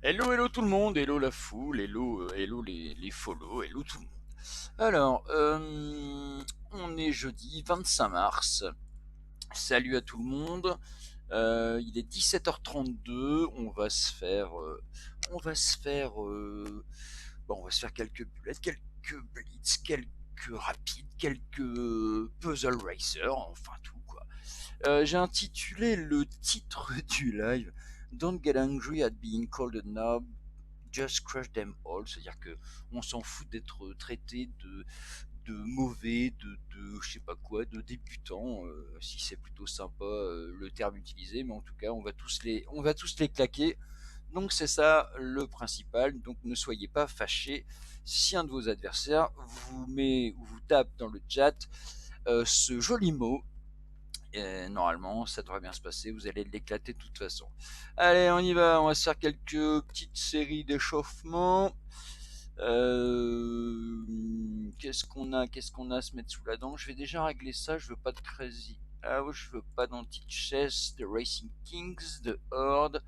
Hello, hello tout le monde, hello la foule, hello, hello les follow, hello tout le monde. Alors, on est jeudi 25 mars. Salut à tout le monde. Il est 17h32. On va se faire quelques bullets, quelques blitz, quelques rapides, quelques puzzle racer, enfin tout quoi. J'ai intitulé le titre du live Don't get angry at being called a knob, just crush them all, c'est-à-dire que on s'en fout d'être traité de mauvais, de je sais pas quoi, de débutant, si c'est plutôt sympa le terme utilisé, mais en tout cas on va tous les claquer. Donc c'est ça le principal. Donc ne soyez pas fâchés si un de vos adversaires vous met ou vous tape dans le chat ce joli mot. Et normalement, ça devrait bien se passer. Vous allez l'éclater de toute façon. Allez, on y va. On va se faire quelques petites séries d'échauffement. Qu'est-ce qu'on a à se mettre sous la dent? Je vais déjà régler ça. Je veux pas de crazy. Ah ouais, je veux pas d'anti-chess, de Racing Kings, de Horde,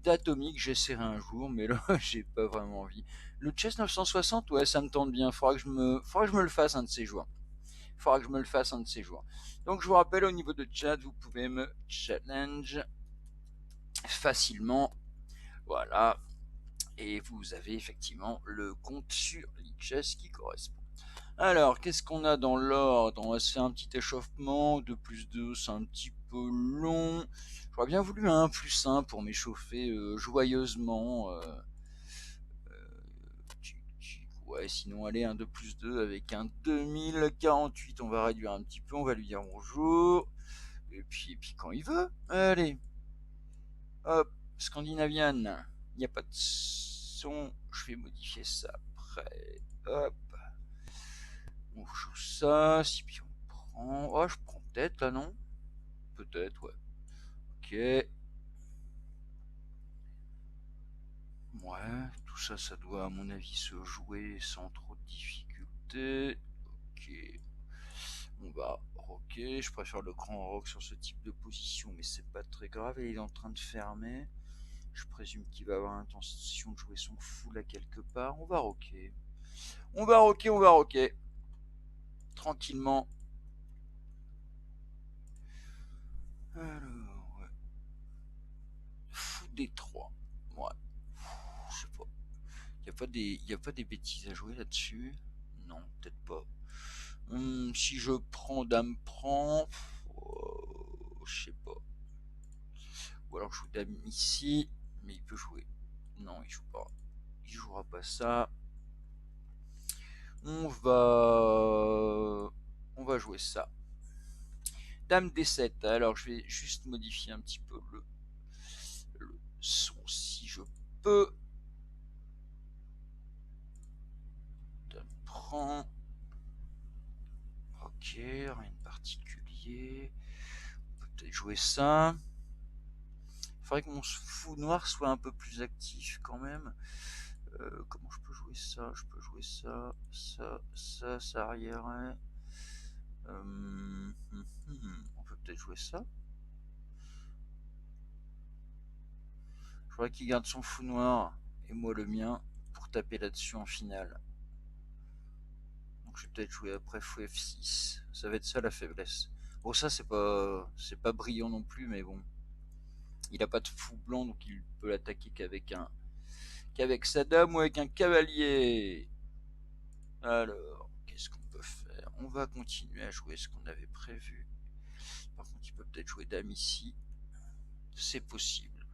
d'Atomic. J'essaierai un jour, mais là, j'ai pas vraiment envie. Le chess 960, ouais, ça me tente bien. Faudra que je me le fasse un de ces jours. Il faudra que je me le fasse un de ces jours. Donc je vous rappelle, au niveau de chat, vous pouvez me challenge facilement. Voilà. Et vous avez effectivement le compte sur Lichess qui correspond. Alors, qu'est-ce qu'on a dans l'ordre? On va se faire un petit échauffement. 2 plus 2, c'est un petit peu long. J'aurais bien voulu un plus 1 pour m'échauffer joyeusement. Ouais, sinon, allez, un 2 plus 2 avec un 2048. On va réduire un petit peu. On va lui dire bonjour. Et puis quand il veut. Allez, hop, Scandinavian. Il n'y a pas de son. Je vais modifier ça après. Hop, on joue ça. Si puis on prend. Oh, je prends peut-être là, non? Peut-être, ouais. Ok. Ouais, tout ça, ça doit à mon avis se jouer sans trop de difficultés. Ok. On va rocker. Je préfère le grand rock sur ce type de position, mais c'est pas très grave. Et il est en train de fermer. Je présume qu'il va avoir l'intention de jouer son full à quelque part. On va rocker. On va rocker, on va rocker. Tranquillement. Alors, ouais. Fou des 3. Ouais. Je sais pas. Y a pas des bêtises à jouer là-dessus? Non, peut-être pas. Si je prends dame prend, je sais pas. Ou alors je joue dame ici, mais il peut jouer. Non, il joue pas. Il jouera pas ça. On va, on va jouer ça. Dame D7. Alors je vais juste modifier un petit peu le son si je peux. Dame prend. Ok, rien de particulier. On peut peut-être jouer ça. Il faudrait que mon fou noir soit un peu plus actif quand même. Comment je peux jouer ça? Je peux jouer ça, ça arrièrerait. On peut peut-être jouer ça. Je voudrais qu'il garde son fou noir et moi le mien pour taper là-dessus en finale. Donc je vais peut-être jouer après fou F6. Ça va être ça la faiblesse. Bon, ça c'est pas brillant non plus, mais bon. Il a pas de fou blanc, donc il peut l'attaquer qu'avec sa dame ou avec un cavalier. Alors, qu'est-ce qu'on peut faire? On va continuer à jouer ce qu'on avait prévu. Par contre, il peut peut-être jouer dame ici. C'est possible.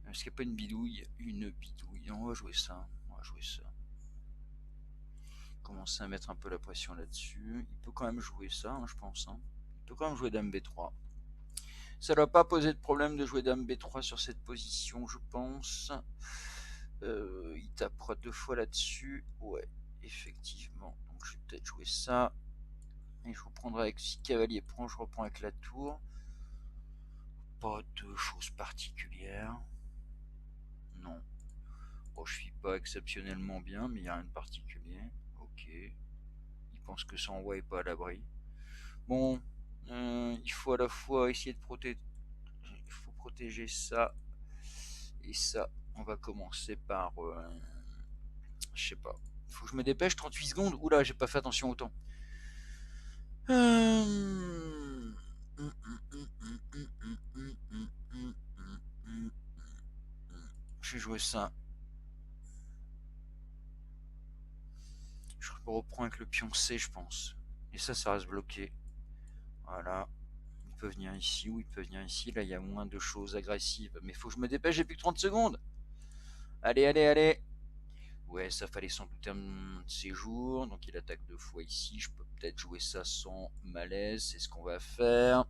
Est-ce qu'il n'y a pas une bidouille? Une bidouille. Non, on va jouer ça. On va jouer ça. Commencer à mettre un peu la pression là-dessus. Il peut quand même jouer ça, hein, je pense. Hein. Il peut quand même jouer dame B3. Ça ne doit pas poser de problème de jouer dame B3 sur cette position, je pense. Il tapera 2 fois là-dessus. Ouais, effectivement. Donc je vais peut-être jouer ça. Et je reprendrai avec si cavalier prend, je reprends avec la tour. Pas de choses particulières. Non. Bon, je suis pas exceptionnellement bien, mais il n'y a rien de particulier. Ok. Il pense que son roi est pas à l'abri. Bon, il faut à la fois essayer de protéger. Il faut protéger ça. Et ça, on va commencer par... je sais pas. Faut que je me dépêche, 38 secondes. Oula, j'ai pas fait attention au temps. Je vais jouer ça. Je reprends avec le pion C, je pense. Et ça reste bloqué. Voilà. Il peut venir ici ou il peut venir ici. Là, il y a moins de choses agressives. Mais faut que je me dépêche, j'ai plus que 30 secondes. Allez, allez, allez. Ouais, ça fallait sans doute un de ces jours. Donc il attaque 2 fois ici. Je peux peut-être jouer ça sans malaise. C'est ce qu'on va faire.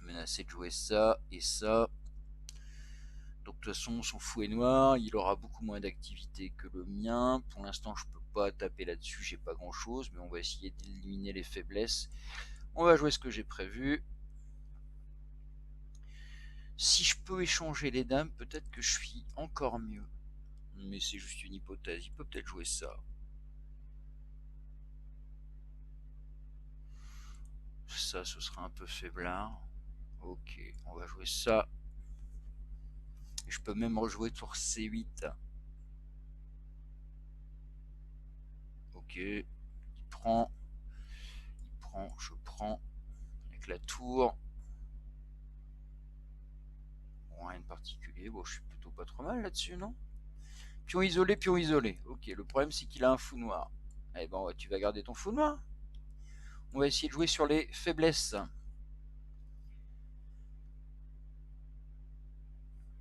Menacer de jouer ça et ça. Donc de toute façon, son fou est noir. Il aura beaucoup moins d'activité que le mien. Pour l'instant, je peux pas taper là-dessus. J'ai pas grand-chose. Mais on va essayer d'éliminer les faiblesses. On va jouer ce que j'ai prévu. Si je peux échanger les dames, peut-être que je suis encore mieux. Mais c'est juste une hypothèse. Il peut peut-être jouer ça. Ça, ce sera un peu faiblard. Ok, on va jouer ça. Je peux même rejouer tour C8. Ok, il prend, je prends avec la tour. Bon, rien de particulier. Bon, je suis plutôt pas trop mal là-dessus, non? Pion isolé, pion isolé. Ok, le problème c'est qu'il a un fou noir. Eh ben, tu vas garder ton fou noir. On va essayer de jouer sur les faiblesses.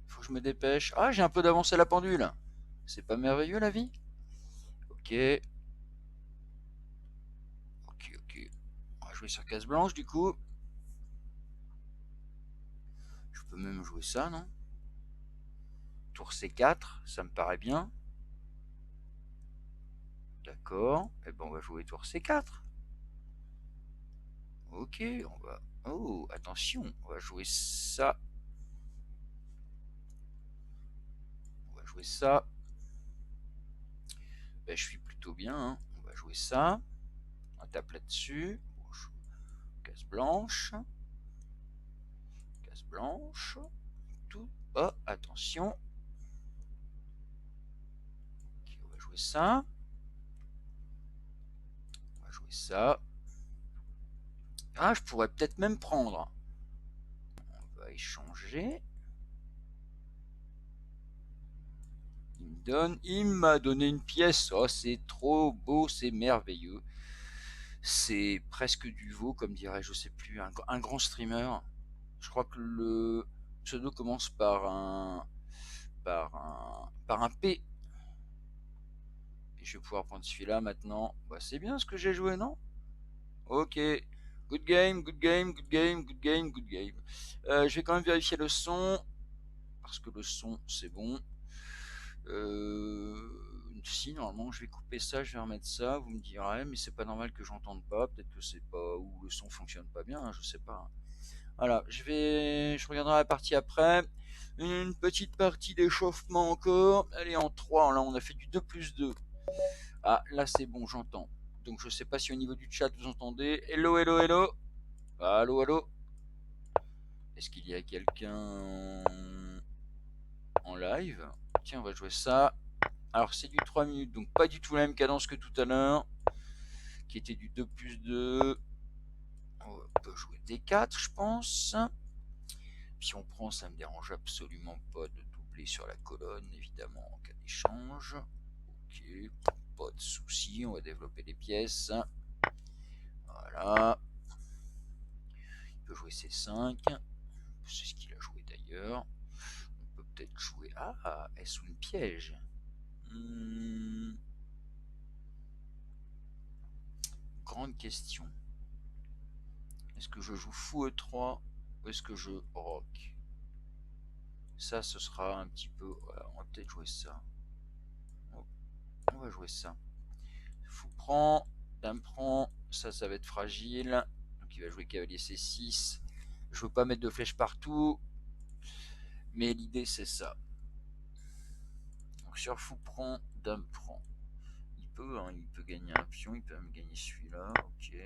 Faut que je me dépêche. Ah, j'ai un peu d'avance à la pendule. C'est pas merveilleux la vie? Ok. Ok, ok. On va jouer sur case blanche du coup. Je peux même jouer ça, non? Tour C4, ça me paraît bien. D'accord. Et ben on va jouer tour C4. Ok, on va... Oh, attention, on va jouer ça. On va jouer ça. Ben, je suis plutôt bien, hein. On va jouer ça. On tape là-dessus. Bon, case blanche. Case blanche. Tout. Oh, attention. Ok, on va jouer ça. On va jouer ça. Ah, je pourrais peut-être même prendre. On va échanger. Il m'a donné une pièce. Oh, c'est trop beau, c'est merveilleux. C'est presque du veau, comme dirait, je sais plus, un grand streamer. Je crois que le pseudo commence par un P. Et je vais pouvoir prendre celui-là maintenant. Bah, c'est bien ce que j'ai joué, non? Ok. Good game, good game, good game, good game, good game. Je vais quand même vérifier le son. Parce que le son, c'est bon. Si, normalement, je vais couper ça, je vais remettre ça. Vous me direz, mais c'est pas normal que j'entende pas. Peut-être que c'est pas... Ou le son fonctionne pas bien, hein, je sais pas. Voilà, je regarderai la partie après. Une petite partie d'échauffement encore. Allez, en 3, là on a fait du 2+2. Ah, là c'est bon, j'entends. Donc je sais pas si au niveau du chat vous entendez. Hello, hello, hello. Allô, allô. Est-ce qu'il y a quelqu'un en live? Tiens, on va jouer ça. Alors c'est du 3 minutes, donc pas du tout la même cadence que tout à l'heure. Qui était du 2+2. On peut jouer D4, je pense. Si on prend, ça me dérange absolument pas de doubler sur la colonne, évidemment, en cas d'échange. Ok, pas de souci, on va développer les pièces. Voilà. Il peut jouer C5. C'est ce qu'il a joué d'ailleurs. On peut peut-être jouer... Ah, est-ce une piège? Grande question. Est-ce que je joue fou E3 ou est-ce que je rock? Ça, ce sera un petit peu... Voilà, on va peut-être jouer ça. On va jouer ça. Fou prend, dame prend, ça va être fragile. Donc il va jouer cavalier C6. Je veux pas mettre de flèches partout, mais l'idée c'est ça. Donc sur fou prend, dame prend. Il peut gagner un pion, il peut même gagner celui-là. Ok.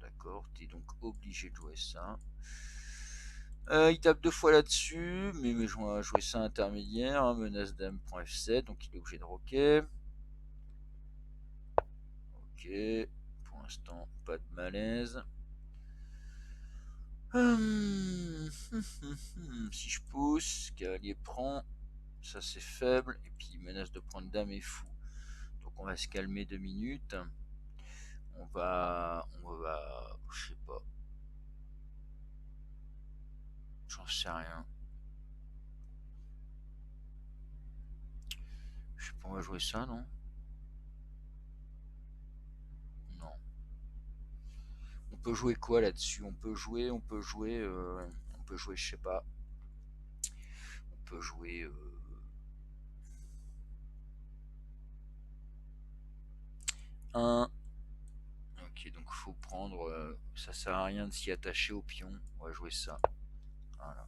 D'accord, t'es donc obligé de jouer ça. Il tape 2 fois là-dessus, mais je vais jouer ça intermédiaire, hein, menace dame prend F7, donc il est obligé de roquer. Ok, pour l'instant, pas de malaise. Si je pousse, cavalier prend, ça c'est faible, et puis il menace de prendre dame et fou. Donc on va se calmer 2 minutes. On va, je sais pas, j'en sais rien. Je sais pas, on va jouer ça, non? Non. On peut jouer quoi là-dessus? Je sais pas. On peut jouer. Un. Ok, donc faut prendre. Ça sert à rien de s'y attacher au pion. On va jouer ça. Voilà.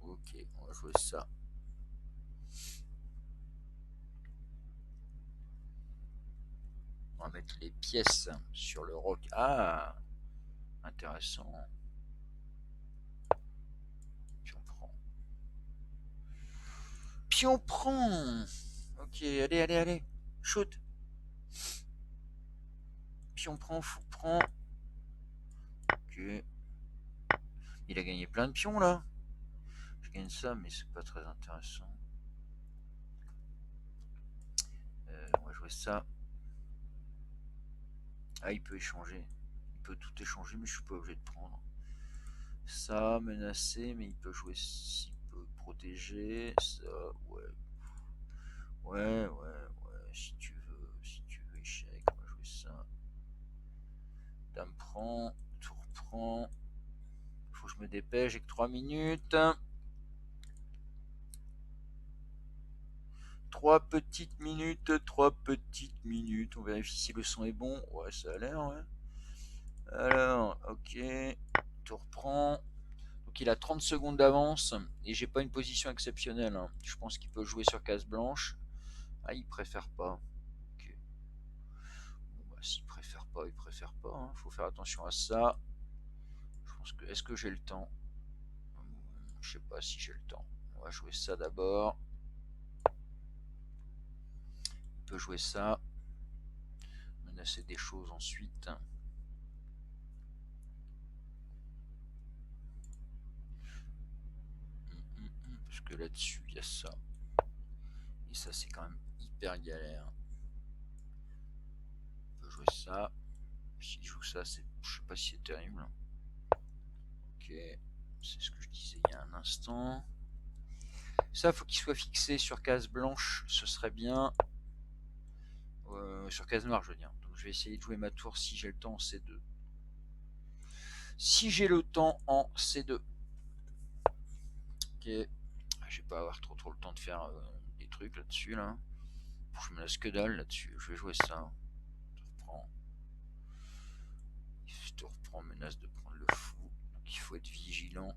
Ok, on va jouer ça. On va mettre les pièces sur le roc. Ah, intéressant. Puis on prend. Puis on prend. Ok, allez. Shoot. Puis on prend, fou prend. Ok. Il a gagné plein de pions là. Je gagne ça, mais c'est pas très intéressant. On va jouer ça. Ah, il peut échanger. Il peut tout échanger, mais je suis pas obligé de prendre. Ça, menacé, mais il peut jouer. S'il peut protéger. Ça, ouais. Ouais. Si tu veux échec, on va jouer ça. Dame prend. Tour prend. Faut que je me dépêche, j'ai que 3 minutes. 3 petites minutes. On vérifie si le son est bon. Ouais, ça a l'air, ouais. Alors, ok. Tour prend. Donc il a 30 secondes d'avance et j'ai pas une position exceptionnelle, hein. Je pense qu'il peut jouer sur case blanche. Ah, il préfère pas. Ok. Bon, bah, s'il préfère pas, il préfère pas, hein. Faut faire attention à ça. Je pense que. Est-ce que j'ai le temps? Je sais pas si j'ai le temps. On va jouer ça d'abord. Il peut jouer ça. Menacer des choses ensuite. Parce que là-dessus, il y a ça. Et ça, c'est quand même hyper galère. On peut jouer ça. S'il joue ça, je sais pas si c'est terrible. Ok, c'est ce que je disais il y a un instant. Ça, faut qu'il soit fixé sur case blanche, ce serait bien. Sur case noire, je veux dire. Donc je vais essayer de jouer ma tour si j'ai le temps en C2. Si j'ai le temps en C2. Ok. Je vais pas avoir trop le temps de faire des trucs là-dessus là. Je me laisse que dalle là-dessus. Je vais jouer ça. Je te reprends, menace de prendre le fou. Donc il faut être vigilant.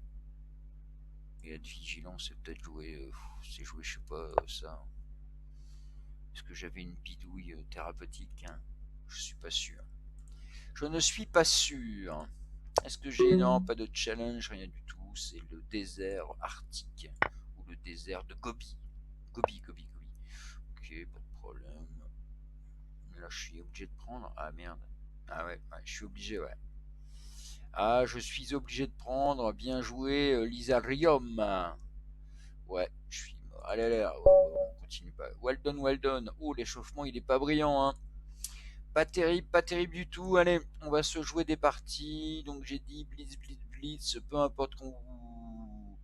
Et être vigilant, c'est peut-être jouer. C'est jouer, je sais pas, ça. Est-ce que j'avais une bidouille thérapeutique, hein? Je suis pas sûr. Je ne suis pas sûr. Est-ce que j'ai... Non, pas de challenge, rien du tout. C'est le désert arctique. Ou le désert de Gobi. Gobi. Ok, pas de problème. Là, je suis obligé de prendre. Ah merde. Ah ouais, je suis obligé, ouais. Ah, je suis obligé de prendre. Bien joué, Lizarium. Ouais, je suis mort. Allez, on continue pas. Well done. Oh, l'échauffement, il est pas brillant, hein. Pas terrible du tout. Allez, on va se jouer des parties. Donc j'ai dit blitz. Peu importe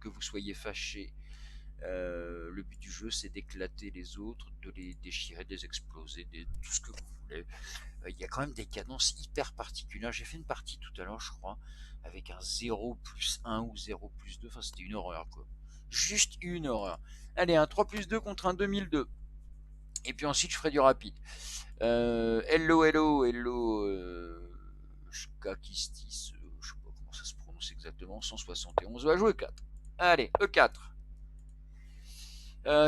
que vous soyez fâché. Le but du jeu, c'est d'éclater les autres, de les déchirer, de les exploser, tout ce que vous voulez. Il y a quand même des cadences hyper particulières. J'ai fait une partie tout à l'heure, je crois, avec un 0+1 ou 0+2. Enfin, c'était une horreur, quoi. Juste une horreur. Allez, un 3+2 contre un 2002. Et puis ensuite, je ferai du rapide. Hello. Kakistis, je sais pas comment ça se prononce exactement. 171. On va jouer 4. Allez, E4.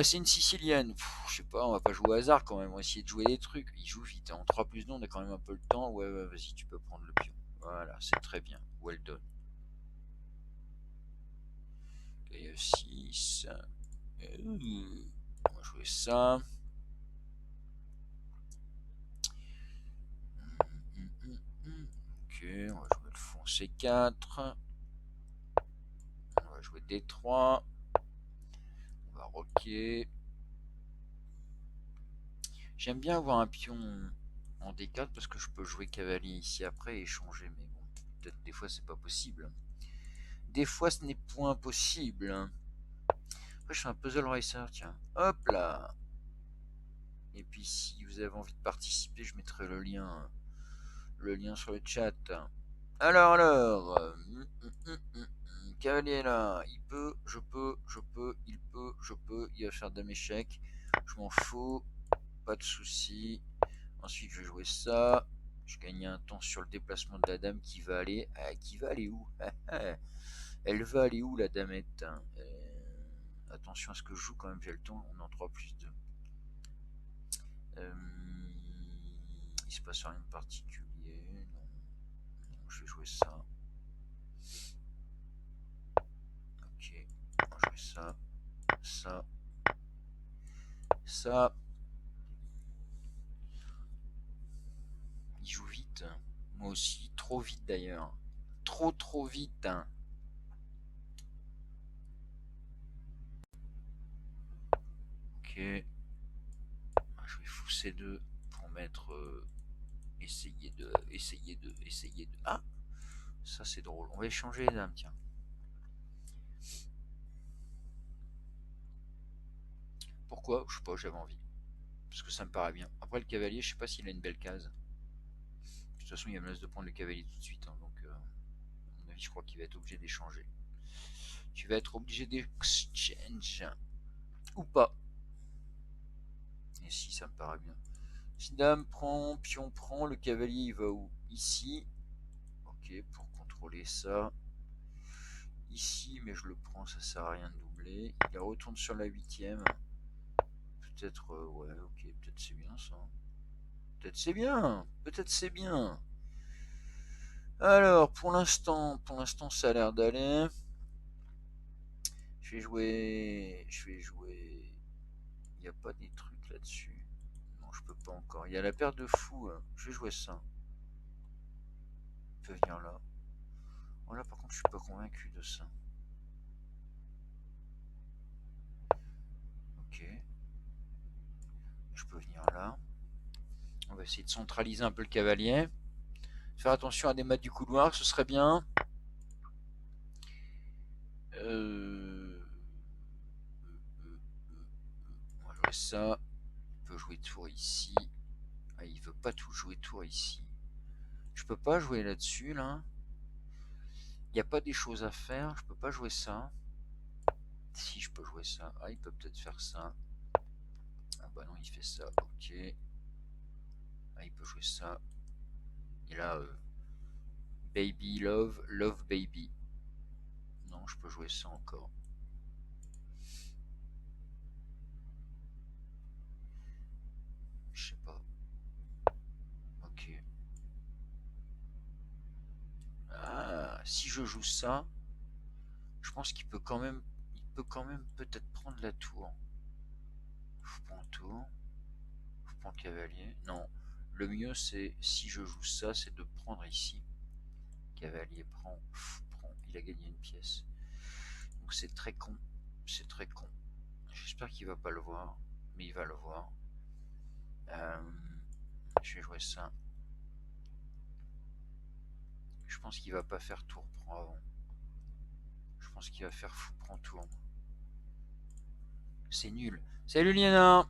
C'est une sicilienne. Je sais pas, on va pas jouer au hasard quand même. On va essayer de jouer des trucs. Il joue vite. En 3+2, on a quand même un peu le temps. Ouais, vas-y, tu peux prendre le pion. Voilà, c'est très bien. Well done. Ok, F6. On va jouer ça. Ok, on va jouer le fond C4. On va jouer D3. On va roquer. J'aime bien avoir un pion en D4 parce que je peux jouer cavalier ici après et changer. Mais bon, peut-être des fois c'est pas possible. Des fois ce n'est point possible. Après je fais un puzzle racer, tiens. Hop là. Et puis si vous avez envie de participer, je mettrai le lien sur le chat. Alors, cavalier là, il peut, je peux, il peut, je peux, il va faire dame échec, je m'en fous, pas de souci. Ensuite, je vais jouer ça, je gagne un temps sur le déplacement de la dame qui va aller où? Elle va aller où la damette? Attention à ce que je joue quand même, j'ai le temps, on est en 3+2. Il se passe rien de particulier, non, je vais jouer ça. Ok, on va jouer ça, ça. Il joue vite. Moi aussi, trop vite d'ailleurs. Trop vite. Ok. Je vais fou C2 pour mettre essayer de. Ah, ça c'est drôle. On va échanger les dames, tiens. Pourquoi? Je sais pas, j'avais envie. Parce que ça me paraît bien. Après le cavalier, je sais pas s'il a une belle case. De toute façon, il me laisse de prendre le cavalier tout de suite. Hein, donc, à mon avis, je crois qu'il va être obligé d'échanger. Tu vas être obligé d'exchange. Ou pas. Et si, ça me paraît bien. Si dame prend, pion prend, le cavalier il va où? Ici. Ok, pour contrôler ça. Ici, mais je le prends, ça sert à rien de doubler. Il retourne sur la 8ème. Peut-être, ouais, ok, peut-être c'est bien ça. Peut-être c'est bien, peut-être c'est bien. Alors, pour l'instant, ça a l'air d'aller. Je vais jouer. Il n'y a pas des trucs là-dessus. Non, je peux pas encore. Il y a la paire de fous. Je vais jouer ça. Il peut venir là. Voilà, par contre, je suis pas convaincu de ça. Ok. Je peux venir là. On va essayer de centraliser un peu le cavalier. Faire attention à des mates du couloir, ce serait bien. On va jouer ça. Il peut jouer tour ici. Ah, il veut pas tout jouer tour ici. Je peux pas jouer là-dessus, là. Il n'y a pas des choses à faire. Je peux pas jouer ça. Si, je peux jouer ça. Ah, il peut peut-être faire ça. Ah bah non, il fait ça. Ok. Ah, il peut jouer ça. Et là, baby love, love baby. Non, je peux jouer ça encore. Je sais pas. Ok. Ah, si je joue ça, je pense qu'il peut quand même, peut-être prendre la tour. Je prends tour. Je prends cavalier. Non. Le mieux, c'est, si je joue ça, c'est de prendre ici. Cavalier prend, prend. Il a gagné une pièce. Donc c'est très con. C'est très con. J'espère qu'il va pas le voir. Mais il va le voir. Je vais jouer ça. Je pense qu'il va pas faire tour prend avant. Je pense qu'il va faire fou prend tour. C'est nul. Salut Liana.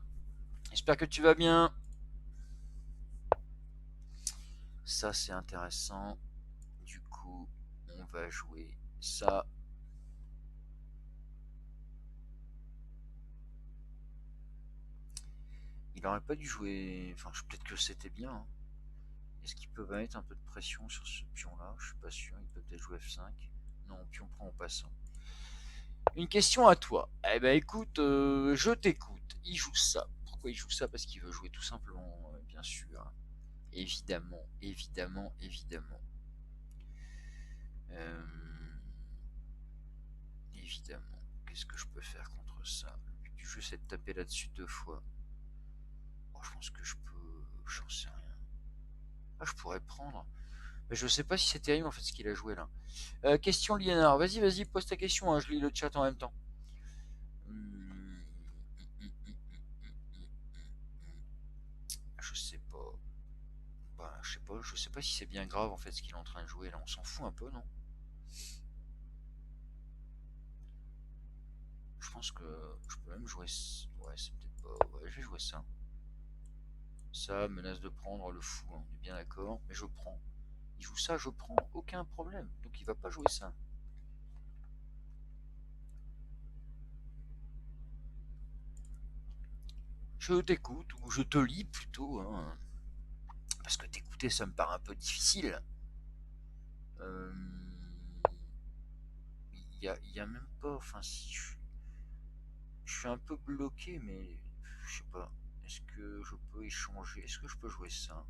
J'espère que tu vas bien. Ça c'est intéressant. Du coup, on va jouer ça. Il aurait pas dû jouer. Enfin, peut-être que c'était bien. Hein. Est-ce qu'il peut mettre un peu de pression sur ce pion-là? Je suis pas sûr. Il peut peut-être jouer F5. Non, pion prend en passant. Une question à toi. Eh ben écoute, je t'écoute. Il joue ça. Pourquoi il joue ça? Parce qu'il veut jouer tout simplement, bien sûr. Évidemment. évidemment. Qu'est-ce que je peux faire contre ça? Le but du jeu, c'est de taper là-dessus 2 fois. Bon, je pense que je peux... J'en sais rien. Ah, je pourrais prendre. Mais je sais pas si c'est terrible, en fait, ce qu'il a joué, là. Question Liénard. Vas-y, pose ta question, hein, je lis le chat en même temps. Je sais pas. Bah, je sais pas si c'est bien grave, en fait, ce qu'il est en train de jouer, là. On s'en fout un peu, non? Je pense que je peux même jouer... Ouais, c'est peut-être pas... Ouais, je vais jouer ça. Ça menace de prendre le fou, hein, on est bien d'accord. Mais je prends. Il joue ça, je prends. Aucun problème. Donc il va pas jouer ça. Je t'écoute, ou je te lis plutôt. Hein, parce que t'écouter, ça me paraît un peu difficile. Il y a même pas... Enfin, si... Je suis un peu bloqué, mais... Je sais pas. Est-ce que je peux échanger? Est-ce que je peux jouer ça?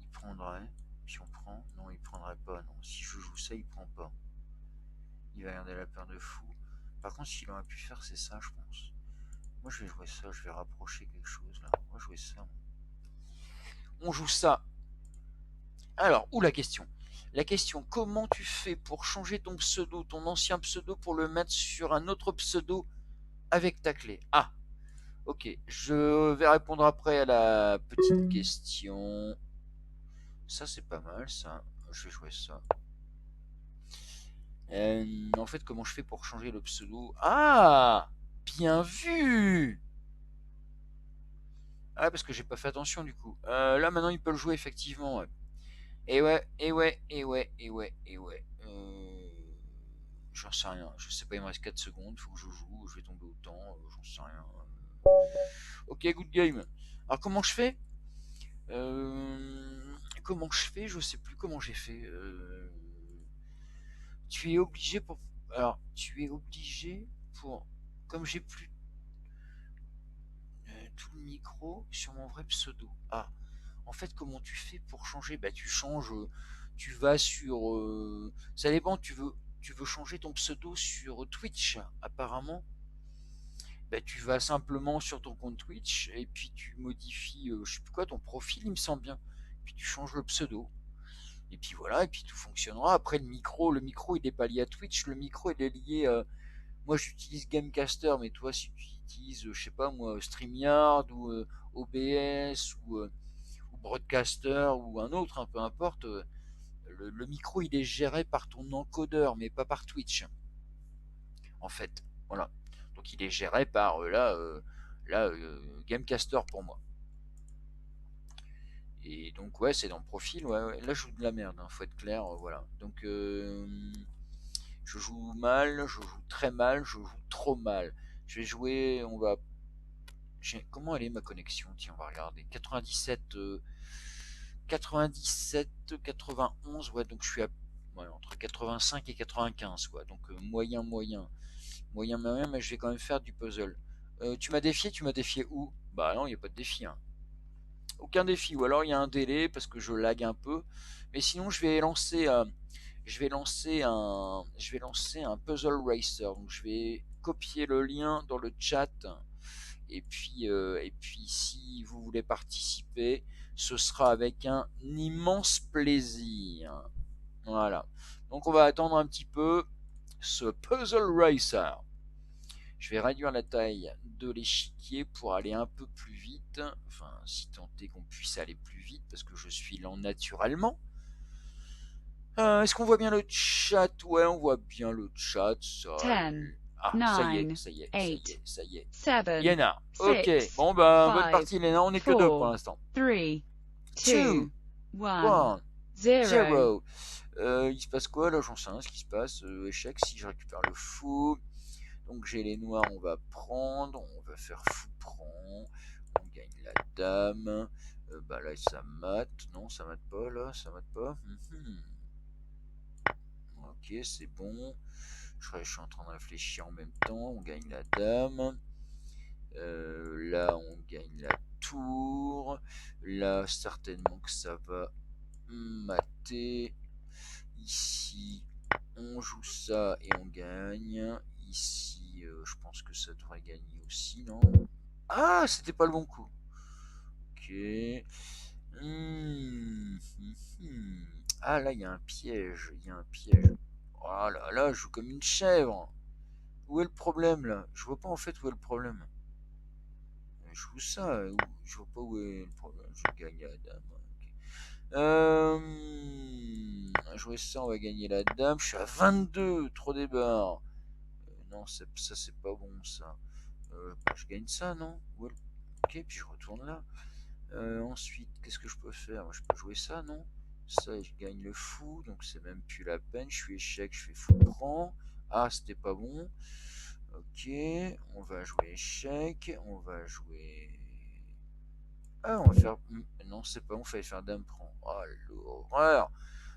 Il prendrait. Si on prend, non, il prendrait pas. Non, si je joue ça, il prend pas. Il va garder la paire de fou. Par contre, ce qu'il aurait pu faire, c'est ça, je pense. Moi, je vais jouer ça. Je vais rapprocher quelque chose là. On va jouer ça. On joue ça. Alors, où la question? La question, comment tu fais pour changer ton pseudo, ton ancien pseudo, pour le mettre sur un autre pseudo avec ta clé? Ah, ok. Je vais répondre après à la petite question. Ça, c'est pas mal, ça. Je vais jouer ça. En fait, comment je fais pour changer le pseudo? Ah, bien vu! Ah, parce que j'ai pas fait attention du coup. Là, maintenant, il peut le jouer effectivement. Ouais. Et ouais, et ouais, et ouais, et ouais, et ouais. J'en sais rien. Je sais pas, il me reste 4 secondes. Faut que je joue. Je vais tomber au temps. J'en sais rien. Ok, good game. Alors, comment je fais? Comment je fais? Je sais plus comment j'ai fait. Tu es obligé pour. Alors, tu es obligé pour. Comme j'ai plus tout le micro sur mon vrai pseudo. Ah, en fait, comment tu fais pour changer? Bah, tu changes. Tu vas sur. Ça dépend. Tu veux changer ton pseudo sur Twitch, apparemment. Bah, tu vas simplement sur ton compte Twitch et puis tu modifies, je sais plus quoi, ton profil, il me semble bien. Puis tu changes le pseudo. Et puis voilà, et puis tout fonctionnera. Après, le micro, il n'est pas lié à Twitch. Le micro, il est lié. Moi, j'utilise Gamecaster, mais toi, si tu utilises, je sais pas moi, StreamYard ou OBS ou Broadcaster ou un autre, hein, peu importe, le micro, il est géré par ton encodeur, mais pas par Twitch, en fait. Voilà. Donc, il est géré par, Gamecaster pour moi. Et donc, ouais, c'est dans le profil. Ouais, ouais. Là, je joue de la merde, hein, faut être clair. Voilà. Donc, je joue mal, je joue très mal, je joue trop mal. Je vais jouer, on va... Comment elle est ma connexion? Tiens, on va regarder. 97, 97, 91, ouais, donc je suis à, ouais, entre 85 et 95, quoi. Donc moyen, mais je vais quand même faire du puzzle. Tu m'as défié où? Bah non, il n'y a pas de défi, hein. Aucun défi, ou alors il y a un délai parce que je lag un peu. Mais sinon, je vais lancer un puzzle racer. Donc je vais copier le lien dans le chat. Et puis si vous voulez participer, ce sera avec un immense plaisir. Voilà. Donc on va attendre un petit peu ce puzzle racer. Je vais réduire la taille de l'échiquier pour aller un peu plus vite. Enfin, si tant est qu'on puisse aller plus vite, parce que je suis lent naturellement. Est-ce qu'on voit bien le chat? Ouais, on voit bien le chat. Ah, ça y est, 9, ça y est, ça y 8, est, ça y est. 7, Léna. Ok. 6, Bon, ben, bonne 5, partie, Léna. On n'est que deux pour 4, l'instant. 3, 2, 2, 1, 1, 0. 0. Il se passe quoi là? J'en sais rien ce qui se passe. Échec si je récupère le fou. Donc j'ai les noirs, on va prendre. On va faire fou prend. On gagne la dame. Bah là, ça mate. Non, ça mate pas là. Ça mate pas. Ok, c'est bon. Je suis en train de réfléchir en même temps. On gagne la dame. Là, on gagne la tour. Là, certainement que ça va mater. Ici, on on joue ça et on gagne. Ici, je pense que ça devrait gagner aussi, non? Ah, c'était pas le bon coup. Ok. Ah là, il y a un piège. Il y a un piège. Oh là là, je joue comme une chèvre. Où est le problème là? Je vois pas en fait où est le problème. Je joue ça. Je vois pas où est le problème. Je gagne la dame. Ok. Jouer ça, on va gagner la dame. Je suis à 22. Trop des barres. Non, ça c'est pas bon ça. Bah, je gagne ça, non? Ouais. Ok, puis je retourne là. Ensuite, qu'est-ce que je peux faire? Je peux jouer ça, non? Ça, je gagne le fou, donc c'est même plus la peine. Je suis échec, je fais fou prend. Ah, c'était pas bon. Ok, on va jouer échec. On va jouer. Ah, on va faire. Non, c'est pas bon, fallait faire dame prend. Oh, l'horreur!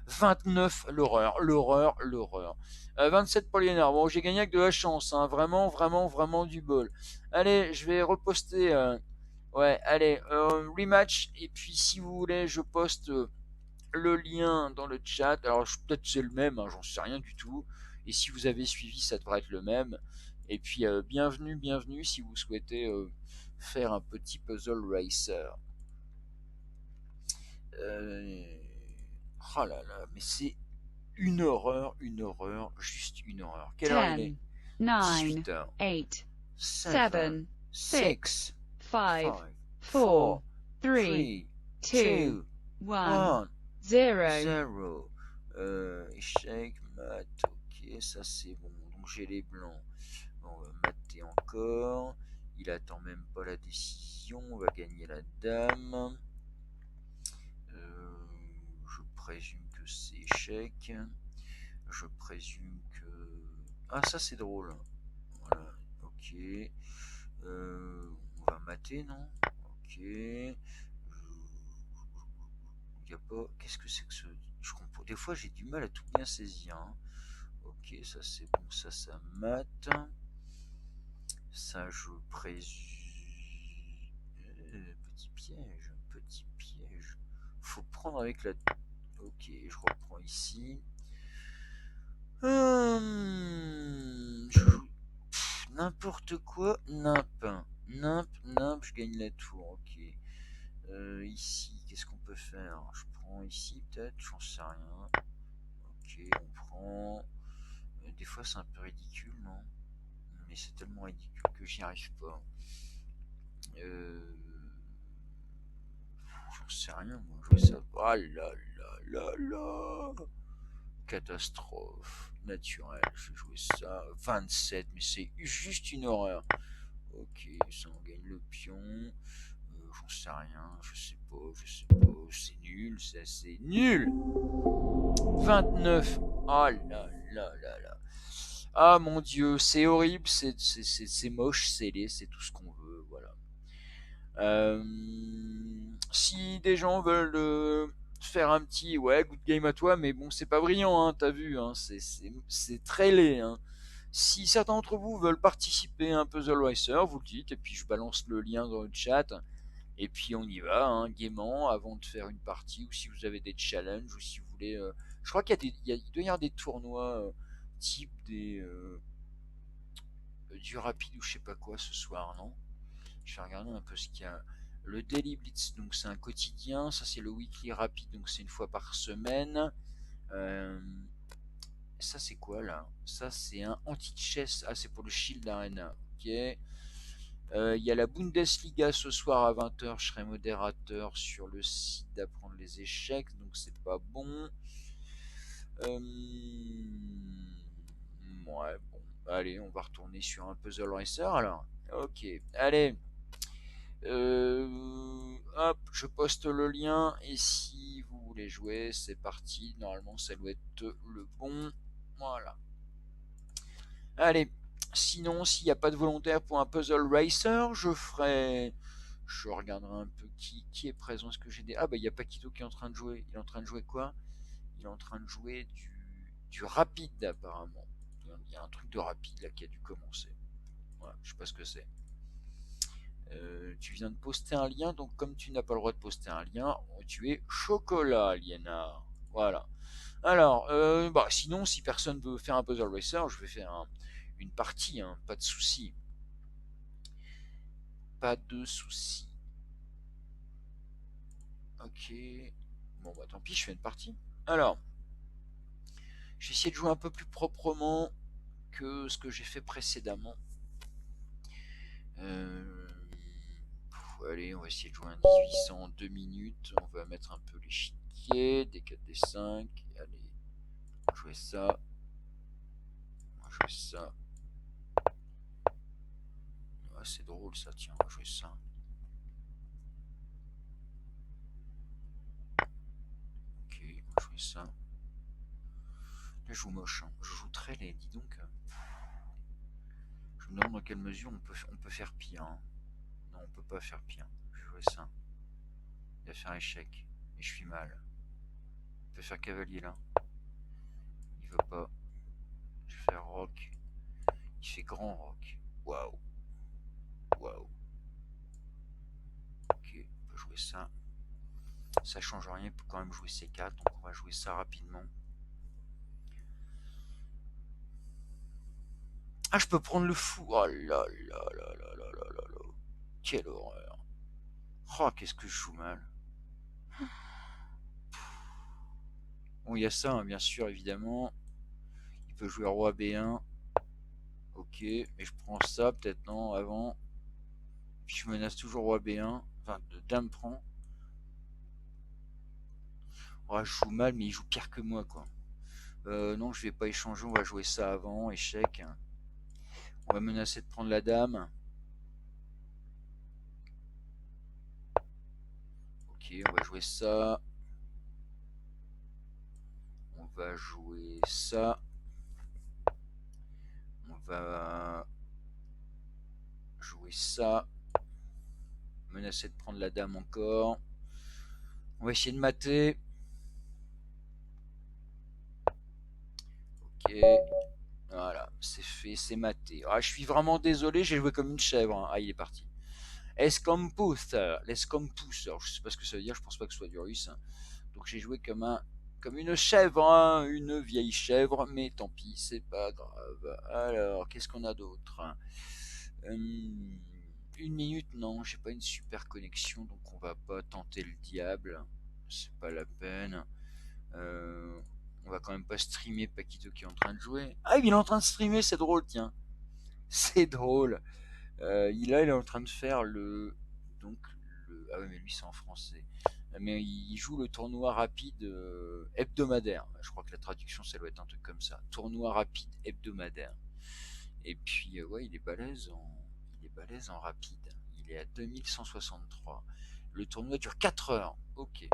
29, l'horreur, l'horreur, l'horreur. 27 pour Liénard. Bon, j'ai gagné avec de la chance, hein. Vraiment, vraiment, vraiment du bol. Allez, je vais reposter. Ouais, allez, rematch. Et puis, si vous voulez, je poste le lien dans le chat. Alors, peut-être c'est le même, hein, j'en sais rien du tout. Et si vous avez suivi, ça devrait être le même. Et puis, bienvenue, bienvenue si vous souhaitez faire un petit puzzle racer. Oh là là, mais c'est une horreur, juste une horreur. Quelle heure il est? 10, 9, 18 heures. 8, 7, 7, 6, 5, 5, 4, 4, 3, 3, 2, 2, 1, 1, 0. 0. Échec, mat, ok, ça c'est bon. Donc j'ai les blancs. On va mater encore. Il attend même pas la décision. On va gagner la dame. Je présume que c'est échec. Je présume que... Ah, ça c'est drôle. Voilà, ok. On va mater, non? Ok. Il y a pas... Qu'est-ce que c'est que ce... Je comprends. Des fois j'ai du mal à tout bien saisir. Hein. Ok, ça c'est bon, ça mate. Ça je présume... petit piège, petit piège. Faut prendre avec la... Ok, je reprends ici. N'importe quoi, nimp, je gagne la tour, ok. Ici, qu'est-ce qu'on peut faire? Je prends ici peut-être, j'en sais rien. Ok, on prend. Des fois c'est un peu ridicule, non? Mais c'est tellement ridicule que j'y arrive pas. J'en sais rien, moi. Je sais pas. Oh là là là là! Catastrophe naturelle. Je vais jouer ça. 27, mais c'est juste une horreur. Ok, ça on gagne le pion. J'en sais rien, je sais pas. C'est nul, c'est nul. 29. Oh là là là là. Ah mon dieu, c'est horrible, c'est moche, c'est laid, c'est tout ce qu'on veut, voilà. Si des gens veulent faire un petit ouais, good game à toi, mais bon, c'est pas brillant, hein, t'as vu, hein, c'est très laid. Hein. Si certains d'entre vous veulent participer à un puzzle racer, vous le dites, et puis je balance le lien dans le chat, et puis on y va, hein, gaiement, avant de faire une partie, ou si vous avez des challenges, ou si vous voulez. Je crois qu'il y a des, il doit y avoir des tournois type du rapide ou je sais pas quoi ce soir, non? Je vais regarder un peu ce qu'il y a. Le Daily Blitz, donc c'est un quotidien. Ça, c'est le Weekly Rapid, donc c'est une fois par semaine. Euh, ça, c'est quoi là? Ça, c'est un anti-chess. Ah, c'est pour le Shield Arena. Ok. Il y a la Bundesliga ce soir à 20 h. Je serai modérateur sur le site d'apprendre les échecs, donc c'est pas bon. Ouais, bon. Allez, on va retourner sur un puzzle racer alors. Ok. Allez. Hop, je poste le lien et si vous voulez jouer, c'est parti. Normalement, ça doit être le bon. Voilà. Allez, sinon, s'il n'y a pas de volontaire pour un puzzle racer, je ferai. Je regarderai un peu qui est présent. Est-ce que j'ai des. Ah, bah, il y a Paquito qui est en train de jouer. Il est en train de jouer quoi? Il est en train de jouer du rapide, apparemment. Il y a un truc de rapide là qui a dû commencer. Voilà, je sais pas ce que c'est. Tu viens de poster un lien, donc comme tu n'as pas le droit de poster un lien, tu es chocolat, Liena. Voilà. Alors, bah, sinon, si personne veut faire un Puzzle Racer, je vais faire une partie, hein, pas de souci. Pas de souci. Ok. Bon, bah tant pis, je fais une partie. Alors, je vais essayer de jouer un peu plus proprement que ce que j'ai fait précédemment. Allez, on va essayer de jouer un 1800 en 2 minutes. On va mettre un peu l'échiquier, des 4, des 5. Allez, on va jouer ça. On va jouer ça. Ouais, c'est drôle ça, tiens, on va jouer ça. Ok, on va jouer ça. Là, je joue moche, hein. Je joue très laid, dis donc. Je me demande dans quelle mesure on peut faire pire. Hein. Non, on peut pas faire pire. Je vais jouer ça. Il va faire échec. Et je suis mal. Il peut faire cavalier là. Il veut pas. Je vais faire roc. Il fait grand roc. Waouh. Waouh. Ok, on peut jouer ça. Ça change rien, il peut quand même jouer C4, donc on va jouer ça rapidement. Ah, je peux prendre le fou. Oh là là là là là là là là. Quelle horreur. Oh, qu'est-ce que je joue mal. Bon, il y a ça, hein, bien sûr, évidemment. Il peut jouer roi B1. Ok, mais je prends ça, peut-être non, avant. Puis je menace toujours roi B1. Enfin, dame prend. Oh, je joue mal, mais il joue pire que moi, quoi. Non, je vais pas échanger, on va jouer ça avant, échec. On va menacer de prendre la dame. Ok, on va jouer ça. On va jouer ça. On va jouer ça. Menacer de prendre la dame encore. On va essayer de mater. Ok. Voilà, c'est fait, c'est maté. Ah, je suis vraiment désolé, j'ai joué comme une chèvre. Hein. Ah, il est parti. Escomposter. L'escomposter. Je sais pas ce que ça veut dire, je pense pas que ce soit du russe. Hein. Donc j'ai joué comme une chèvre, hein, une vieille chèvre, mais tant pis, c'est pas grave. Alors, qu'est-ce qu'on a d'autre? Une minute, non, j'ai pas une super connexion, donc on va pas tenter le diable. C'est pas la peine. Euh, on va quand même pas streamer Paquito qui est en train de jouer. Ah, il est en train de streamer, c'est drôle, tiens. C'est drôle. Il est en train de faire le. Donc, ah oui, mais lui, c'est en français. Mais il joue le tournoi rapide hebdomadaire. Je crois que la traduction, ça doit être un truc comme ça. Tournoi rapide hebdomadaire. Et puis, ouais, il est balèze en rapide. Il est à 2163. Le tournoi dure 4 heures. Ok.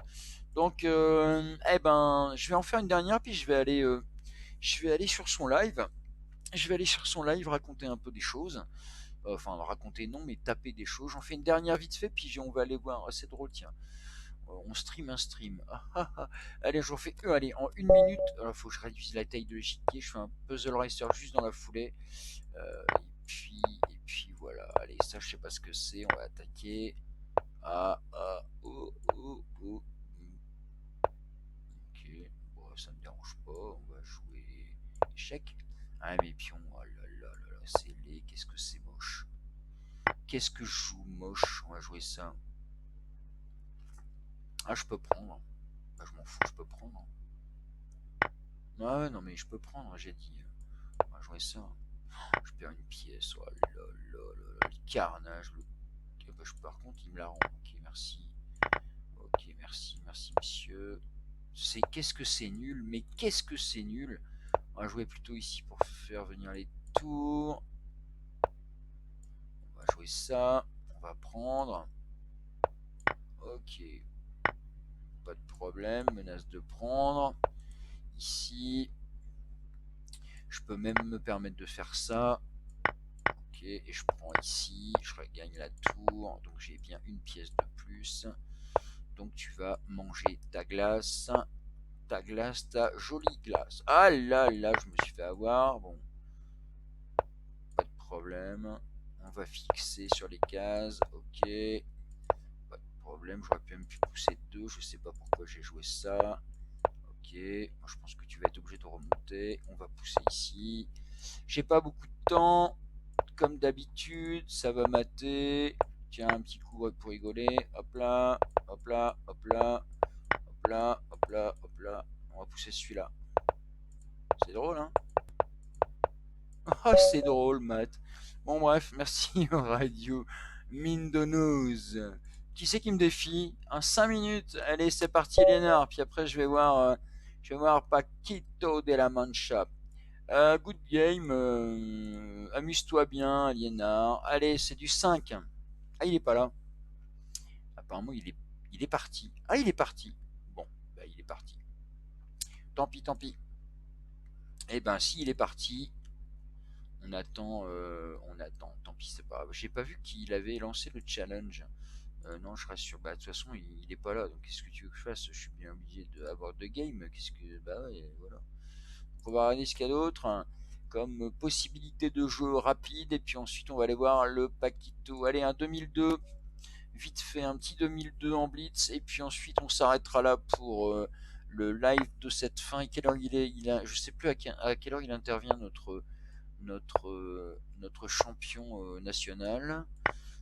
Donc, eh ben, je vais en faire une dernière, puis je vais aller sur son live. Je vais aller sur son live raconter un peu des choses. Enfin, raconter non, mais taper des choses. J'en fais une dernière vite fait, puis on va aller voir. Ah, c'est drôle, tiens. On stream un stream. Ah, ah, ah. Allez, j'en fais un. Allez, en 1 minute. Il faut que je réduise la taille de l'échiquier. Je fais un puzzle racer juste dans la foulée. Et puis voilà. Allez, ça, je sais pas ce que c'est. On va attaquer. Ah, ah, oh, oh, oh. Ok. Bon, ça me dérange pas. On va jouer échec. Ah, mes pions. Oh là là là là. C'est laid. Qu'est-ce que c'est moche. Qu'est-ce que je joue moche. On va jouer ça. Ah, je peux prendre. Bah, je m'en fous, je peux prendre. Ah ouais, non, mais je peux prendre, j'ai dit. On va jouer ça. Je perds une pièce. Oh là là là là. Le carnage. Ok, bah, par contre, il me la rend. Ok, merci. Ok, merci, merci, monsieur. C'est qu'est-ce que c'est nul, mais qu'est-ce que c'est nul. On va jouer plutôt ici pour faire venir les tours. On va jouer ça. On va prendre. Ok. Pas de problème. Menace de prendre. Ici. Je peux même me permettre de faire ça. Ok, et je prends ici, je regagne la tour, donc j'ai bien une pièce de plus. Donc tu vas manger ta jolie glace. Ah là là, je me suis fait avoir. Bon, pas de problème. On va fixer sur les cases. Ok, pas de problème. J'aurais pu même pousser deux. Je sais pas pourquoi j'ai joué ça. Ok, Ok, moi, je pense que tu vas être obligé de remonter. On va pousser ici. J'ai pas beaucoup de temps. Comme d'habitude, ça va mater. Tiens, un petit coup pour rigoler. Hop là, hop là, hop là, hop là, hop là, hop là. On va pousser celui-là. C'est drôle, hein? Oh, c'est drôle, Matt. Bon, bref, merci Radio Mindonos. Qui c'est qui me défie? Un 5 minutes. Allez, c'est parti, Lénard. Puis après, je vais voir Paquito de la Mancha. Good game. Amuse-toi bien, Liénard. Allez, c'est du 5. Ah, il est pas là. Apparemment, il est parti. Ah, il est parti. Bon, bah, il est parti. Tant pis, tant pis. Eh ben, si il est parti, on attend. Tant pis, c'est pas grave. J'ai pas vu qu'il avait lancé le challenge. Non, je rassure. Bah, de toute façon, il est pas là. Donc, qu'est-ce que tu veux que je fasse? Je suis bien obligé d'avoir deux games. Qu'est-ce que. Bah, ouais, voilà. Donc, on va regarder ce qu'il y a d'autre, hein, comme possibilité de jeu rapide. Et puis ensuite, on va aller voir le Paquito. Allez, un 2002. Vite fait, un petit 2002 en blitz. Et puis ensuite, on s'arrêtera là pour le live de cette fin. Et quelle heure il est je sais plus à quelle heure il intervient notre champion national.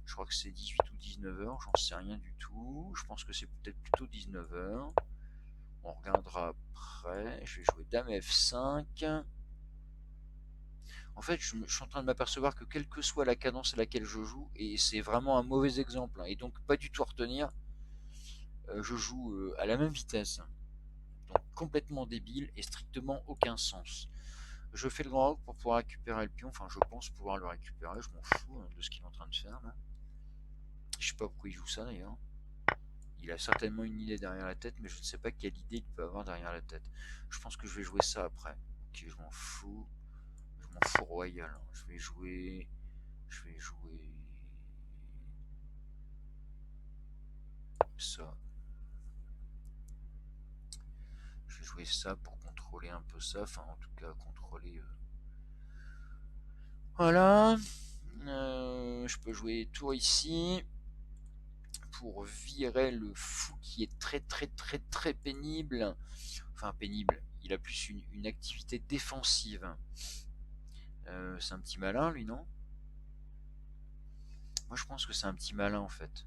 Je crois que c'est 18 ou 19 heures, j'en sais rien du tout. Je pense que c'est peut-être plutôt 19 heures. On regardera après. Je vais jouer Dame F5. En fait, je suis en train de m'apercevoir que quelle que soit la cadence à laquelle je joue, et c'est vraiment un mauvais exemple, hein, et donc pas du tout à retenir, je joue à la même vitesse. Donc complètement débile et strictement aucun sens. Je fais le grand rock pour pouvoir récupérer le pion, enfin je pense pouvoir le récupérer, je m'en fous hein, de ce qu'il est en train de faire là. Je sais pas pourquoi il joue ça d'ailleurs. Il a certainement une idée derrière la tête, mais je ne sais pas quelle idée il peut avoir derrière la tête. Je pense que je vais jouer ça après. Ok, je m'en fous. Je m'en fous royal. Hein. Je vais jouer. Je vais jouer. Ça. Je vais jouer ça pour contrôler un peu ça. Enfin, en tout cas, contrôler. Voilà. Je peux jouer tour ici. Pour virer le fou qui est très très très très pénible. Enfin, pénible. Il a plus une activité défensive. C'est un petit malin, lui, non? Moi, je pense que c'est un petit malin, en fait.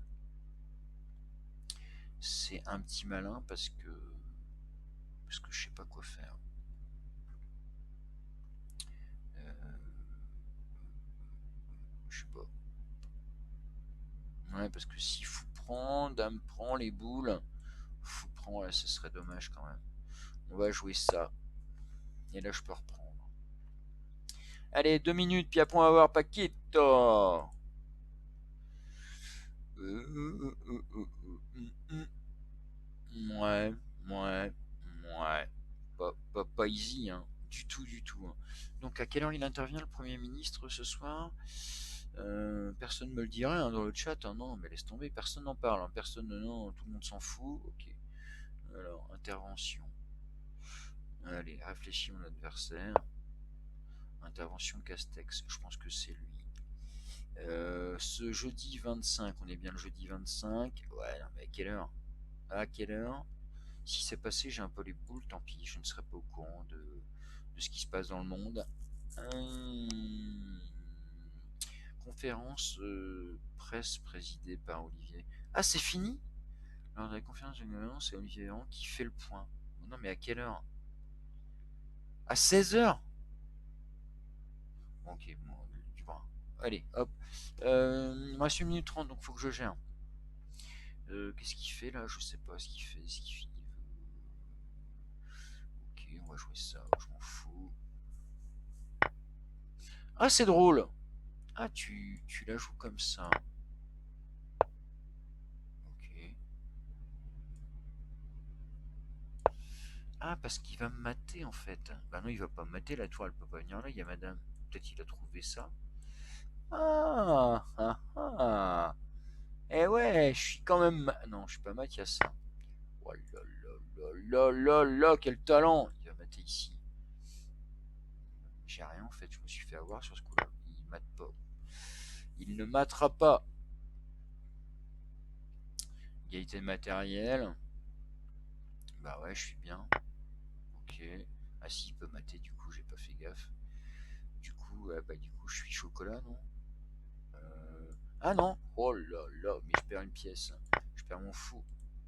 C'est un petit malin parce que je sais pas quoi faire. Euh, je sais pas. Ouais, parce que si fou prend, dame prend les boules, fou prend, là, ce serait dommage quand même. On va jouer ça. Et là, je peux reprendre. Allez, 2 minutes, puis après, on va voir Paquito. Ouais, ouais, ouais. Pas easy, hein. Du tout, du tout. Hein. Donc, à quelle heure il intervient le Premier ministre ce soir? Personne ne me le dirait hein, dans le chat. Hein. Non, mais laisse tomber, personne n'en parle. Hein. Personne, non, tout le monde s'en fout. Ok. Alors, intervention. Allez, réfléchis mon adversaire. Intervention Castex. Je pense que c'est lui. Ce jeudi 25, on est bien le jeudi 25. Ouais, non, mais à quelle heure? À quelle heure? Si c'est passé, j'ai un peu les boules, tant pis, je ne serai pas au courant de ce qui se passe dans le monde. Hum, conférence presse présidée par Olivier. Ah, c'est fini? Lors de la conférence de gouvernement, c'est Olivier Véran qui fait le point. Non, mais à quelle heure? À 16 heures. Ok, bon, du bras. Allez, hop. Il me reste 1 minute 30, donc faut que je gère. Qu'est-ce qu'il fait là? Je sais pas ce qu'il fait. Ok, on va jouer ça, je m'en fous. Ah, c'est drôle! Ah, tu la joues comme ça. Ok. Ah, parce qu'il va me mater en fait. Bah non, il va pas me mater, la tour elle peut pas venir là, il y a madame. Peut-être il a trouvé ça. Ah, ah, ah. Eh ouais, je suis quand même. Non, je suis pas Mathias. Oh là là là là là là, quel talent! Il va mater ici. J'ai rien en fait, je me suis fait avoir sur ce coup-là. Il mate pas. Il ne matera pas. Égalité de matériel. Bah ouais, je suis bien. Ok. Ah si, il peut mater, du coup, j'ai pas fait gaffe. Du coup, je suis chocolat, non? Ah non. Oh là là, mais je perds une pièce. Je perds mon fou.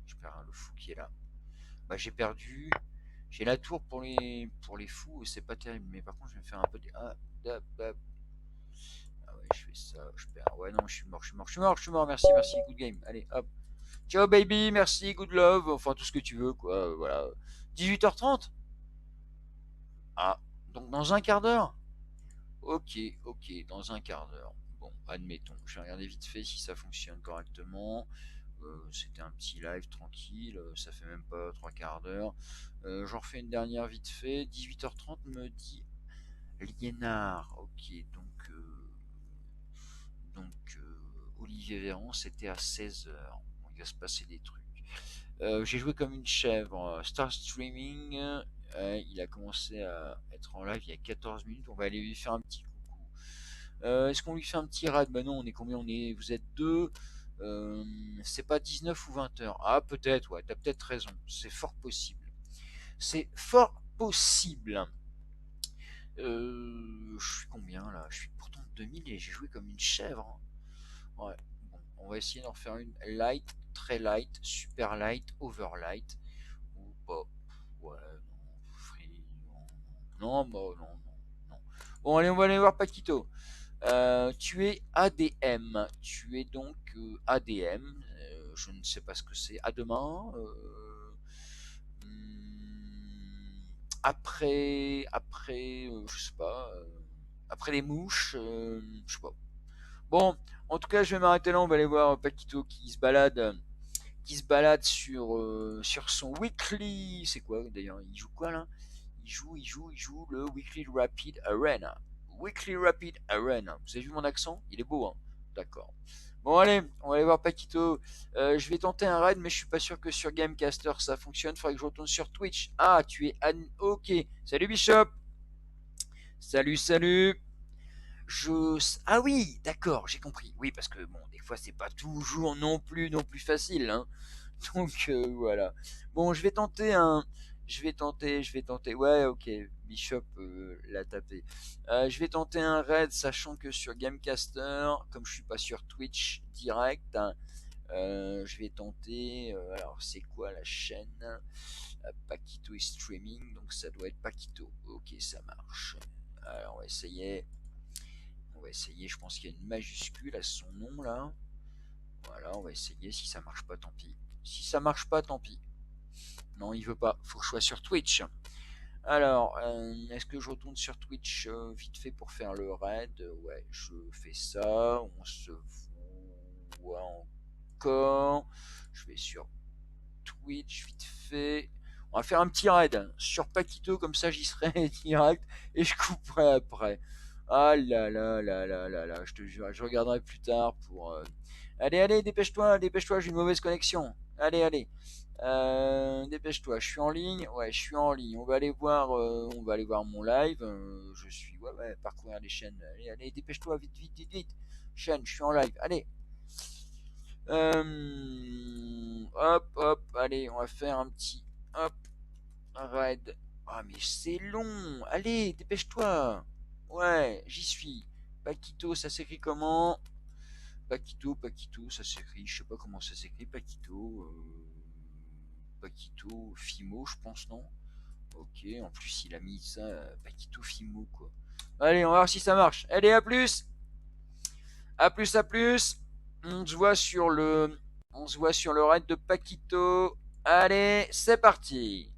Je perds le fou qui est là. Bah j'ai perdu. J'ai la tour pour les fous, c'est pas terrible. Mais par contre, je vais me faire un peu de. Ah ouais, je fais ça, je perds. Ouais, non, je suis mort, je suis mort, je suis mort, je suis mort. Merci, merci, good game. Allez, hop. Ciao baby, merci, good love. Enfin, tout ce que tu veux, quoi. Voilà. 18h30. Ah, donc dans un quart d'heure. Ok, ok, dans un quart d'heure. Bon, admettons. Je vais regarder vite fait si ça fonctionne correctement. C'était un petit live tranquille, ça fait même pas trois quarts d'heure. J'en refais une dernière vite fait. 18h30 me dit Liénard. Ok, Olivier Véran, c'était à 16h. Il va se passer des trucs. J'ai joué comme une chèvre. Star Streaming, il a commencé à être en live il y a 14 minutes. On va aller lui faire un petit coucou. Est-ce qu'on lui fait un petit raid? Bah non, on est combien? Vous êtes deux. Euh, c'est pas 19 ou 20 heures. Ah, peut-être, ouais, t'as peut-être raison. C'est fort possible. C'est fort possible. Je suis combien là? Je suis pourtant 2000 et j'ai joué comme une chèvre, hein. Ouais. Bon, on va essayer d'en faire une light, très light, super light, over light. Ou pas. Ouais, non, free, non, bah, non, non, non. Bon, allez, on va aller voir Paquito. Tu es ADM. Tu es donc ADM. Je ne sais pas ce que c'est. À demain. Je sais pas. Après les mouches. Je sais pas. Bon, en tout cas, je vais m'arrêter là. On va aller voir Paquito qui se balade sur son weekly. C'est quoi d'ailleurs? Il joue quoi là? Il joue le Weekly Rapid Arena. Weekly Rapid Arena. Vous avez vu mon accent? Il est beau, hein? D'accord. Bon, allez, on va aller voir Paquito. Je vais tenter un raid, mais je suis pas sûr que sur Gamecaster ça fonctionne. Faudrait que je retourne sur Twitch. Ah, tu es Ok. Salut Bishop. Salut, salut. Ah oui, d'accord, j'ai compris. Oui, parce que bon, des fois c'est pas toujours non plus facile, hein. Donc voilà. Bon, je vais tenter. Ouais, ok. Bishop l'a tapé. Je vais tenter un raid, sachant que sur Gamecaster, comme je suis pas sur Twitch direct, hein, je vais tenter. Alors, c'est quoi la chaîne? Paquito est streaming, donc ça doit être Paquito. Ok, ça marche. Alors, on va essayer. On va essayer. Je pense qu'il y a une majuscule à son nom là. Voilà, on va essayer. Si ça marche pas, tant pis. Si ça marche pas, tant pis. Non, il veut pas. Faut que je sois sur Twitch. Alors, est-ce que je retourne sur Twitch vite fait pour faire le raid? Ouais, je fais ça. On se voit encore. Je vais sur Twitch vite fait. On va faire un petit raid sur Paquito, comme ça j'y serai direct et je couperai après. Ah là là là là là là, je te jure, je regarderai plus tard pour. Allez, allez, dépêche-toi, j'ai une mauvaise connexion. Allez, allez. Dépêche-toi, je suis en ligne. Ouais, je suis en ligne. On va aller voir mon live. Je suis. Ouais, ouais, parcourir les chaînes. Allez, allez, dépêche-toi, vite, vite, vite, vite. Chaîne, je suis en live. Allez. Hop, hop, allez, on va faire un petit. Hop, un raid. Ah, mais c'est long. Allez, dépêche-toi. Ouais, j'y suis. Paquito, ça s'écrit comment? Paquito, ça s'écrit. Je sais pas comment ça s'écrit. Paquito, Fimo, je pense, non? Ok, en plus il a mis ça, Paquito Fimo, quoi. Allez, on va voir si ça marche. Allez, à plus! À plus, à plus! On se voit sur le raid de Paquito. Allez, c'est parti!